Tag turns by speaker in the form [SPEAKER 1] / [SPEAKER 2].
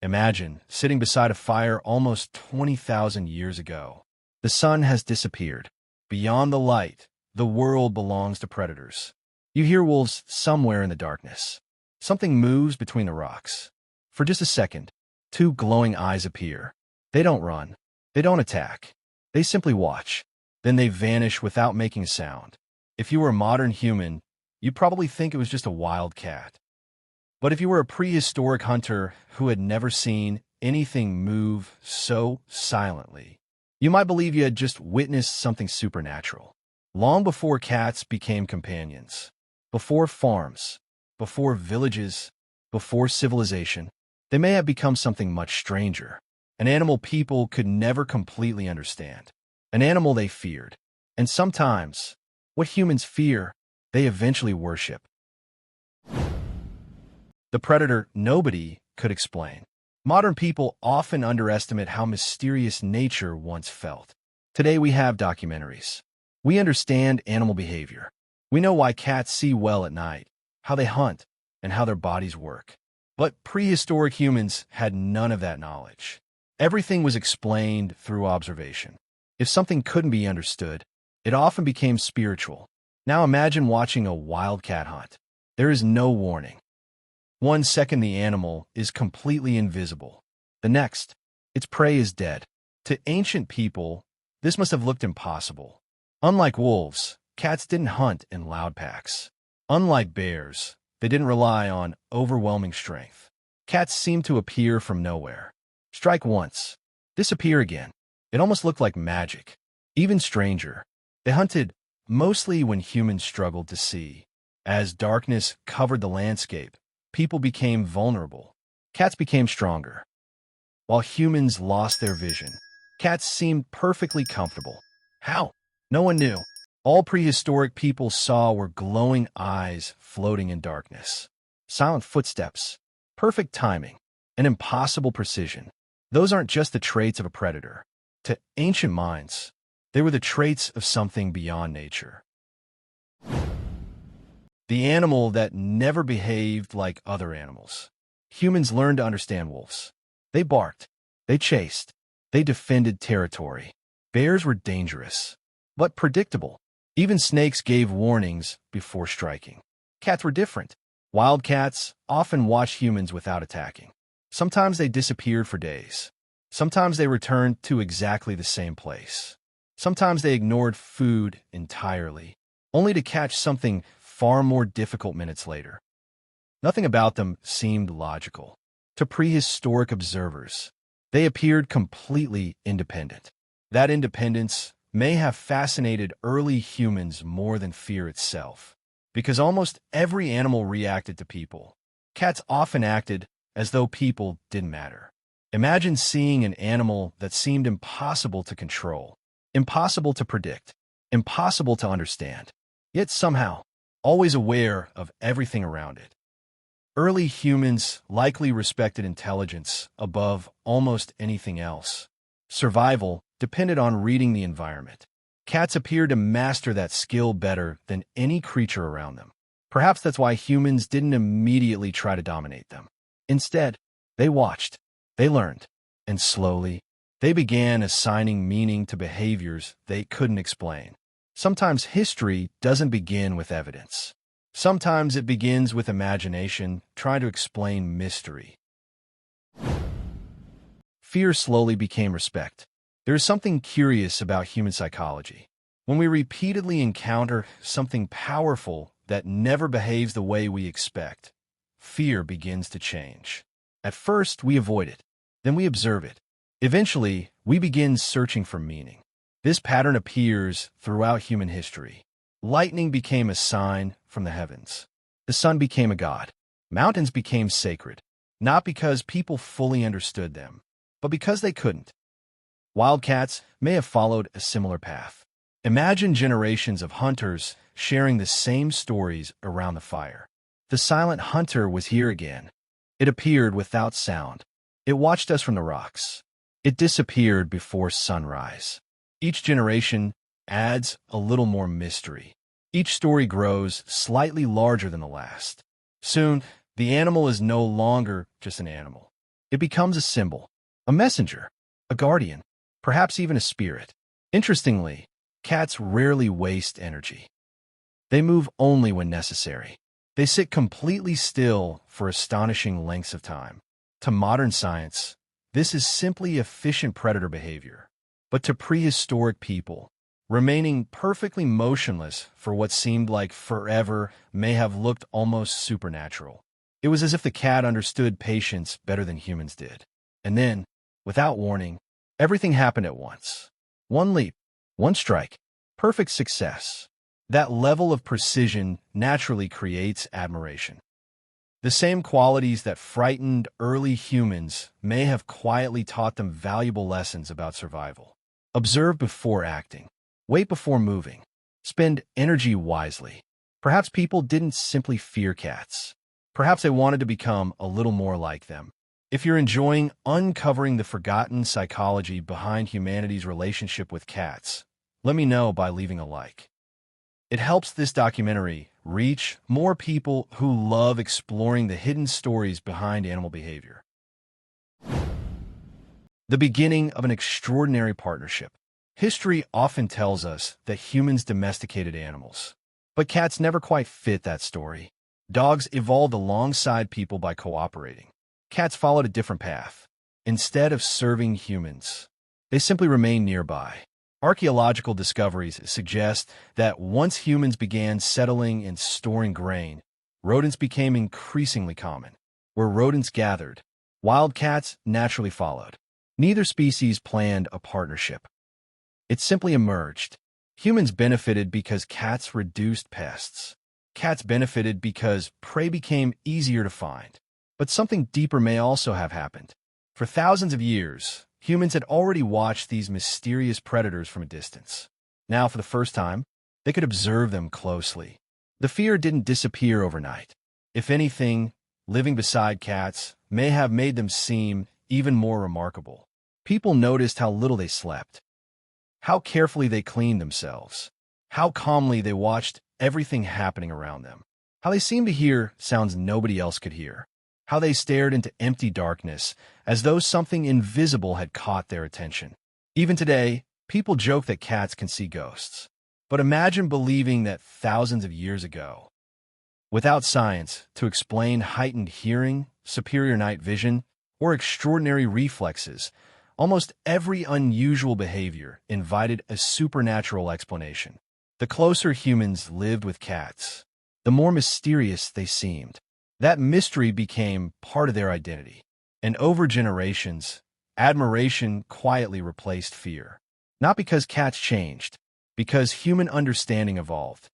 [SPEAKER 1] Imagine sitting beside a fire almost 20,000 years ago. The sun has disappeared. Beyond the light, the world belongs to predators. You hear wolves somewhere in the darkness. Something moves between the rocks. For just a second, two glowing eyes appear. They don't run. They don't attack. They simply watch. Then they vanish without making a sound. If you were a modern human, you'd probably think it was just a wild cat. But if you were a prehistoric hunter who had never seen anything move so silently, you might believe you had just witnessed something supernatural. Long before cats became companions, before farms, before villages, before civilization, they may have become something much stranger. An animal people could never completely understand. An animal they feared. And sometimes, what humans fear, they eventually worship. The predator nobody could explain. Modern people often underestimate how mysterious nature once felt. Today we have documentaries. We understand animal behavior. We know why cats see well at night, how they hunt, and how their bodies work. But prehistoric humans had none of that knowledge. Everything was explained through observation. If something couldn't be understood, it often became spiritual. Now imagine watching a wild cat hunt. There is no warning. 1 second the animal is completely invisible. The next, its prey is dead. To ancient people, this must have looked impossible. Unlike wolves, cats didn't hunt in loud packs. Unlike bears, they didn't rely on overwhelming strength. Cats seemed to appear from nowhere. Strike once, disappear again. It almost looked like magic. Even stranger, they hunted mostly when humans struggled to see. As darkness covered the landscape, people became vulnerable. Cats became stronger. While humans lost their vision, cats seemed perfectly comfortable. How? No one knew. All prehistoric people saw were glowing eyes floating in darkness. Silent footsteps, perfect timing, and impossible precision. Those aren't just the traits of a predator. To ancient minds, they were the traits of something beyond nature. The animal that never behaved like other animals. Humans learned to understand wolves. They barked. They chased. They defended territory. Bears were dangerous, but predictable. Even snakes gave warnings before striking. Cats were different. Wild cats often watched humans without attacking. Sometimes they disappeared for days. Sometimes they returned to exactly the same place. Sometimes they ignored food entirely, only to catch something far more difficult minutes later. Nothing about them seemed logical. To prehistoric observers, they appeared completely independent. That independence may have fascinated early humans more than fear itself. Because almost every animal reacted to people, cats often acted as though people didn't matter. Imagine seeing an animal that seemed impossible to control, impossible to predict, impossible to understand, yet somehow always aware of everything around it. Early humans likely respected intelligence above almost anything else. Survival depended on reading the environment. Cats appeared to master that skill better than any creature around them. Perhaps that's why humans didn't immediately try to dominate them. Instead, they watched, they learned, and slowly, they began assigning meaning to behaviors they couldn't explain. Sometimes history doesn't begin with evidence. Sometimes it begins with imagination trying to explain mystery. Fear slowly became respect. There is something curious about human psychology. When we repeatedly encounter something powerful that never behaves the way we expect, fear begins to change. At first, we avoid it. Then we observe it. Eventually, we begin searching for meaning. This pattern appears throughout human history. Lightning became a sign from the heavens. The sun became a god. Mountains became sacred, not because people fully understood them, but because they couldn't. Wildcats may have followed a similar path. Imagine generations of hunters sharing the same stories around the fire. The silent hunter was here again. It appeared without sound. It watched us from the rocks. It disappeared before sunrise. Each generation adds a little more mystery. Each story grows slightly larger than the last. Soon, the animal is no longer just an animal. It becomes a symbol, a messenger, a guardian, perhaps even a spirit. Interestingly, cats rarely waste energy. They move only when necessary. They sit completely still for astonishing lengths of time. To modern science, this is simply efficient predator behavior. But to prehistoric people, remaining perfectly motionless for what seemed like forever may have looked almost supernatural. It was as if the cat understood patience better than humans did. And then, without warning, everything happened at once. One leap, one strike, perfect success. That level of precision naturally creates admiration. The same qualities that frightened early humans may have quietly taught them valuable lessons about survival. Observe before acting. Wait before moving. Spend energy wisely. Perhaps people didn't simply fear cats. Perhaps they wanted to become a little more like them. If you're enjoying uncovering the forgotten psychology behind humanity's relationship with cats, let me know by leaving a like. It helps this documentary reach more people who love exploring the hidden stories behind animal behavior. The beginning of an extraordinary partnership. History often tells us that humans domesticated animals, but cats never quite fit that story. Dogs evolved alongside people by cooperating. Cats followed a different path. Instead of serving humans, they simply remained nearby. Archaeological discoveries suggest that once humans began settling and storing grain, rodents became increasingly common. Where rodents gathered, wild cats naturally followed. Neither species planned a partnership. It simply emerged. Humans benefited because cats reduced pests. Cats benefited because prey became easier to find. But something deeper may also have happened. For thousands of years, humans had already watched these mysterious predators from a distance. Now, for the first time, they could observe them closely. The fear didn't disappear overnight. If anything, living beside cats may have made them seem even more remarkable. People noticed how little they slept, how carefully they cleaned themselves, how calmly they watched everything happening around them, how they seemed to hear sounds nobody else could hear, how they stared into empty darkness as though something invisible had caught their attention. Even today, people joke that cats can see ghosts. But imagine believing that thousands of years ago, without science to explain heightened hearing, superior night vision, or extraordinary reflexes, almost every unusual behavior invited a supernatural explanation. The closer humans lived with cats, the more mysterious they seemed. That mystery became part of their identity. And over generations, admiration quietly replaced fear. Not because cats changed, because human understanding evolved.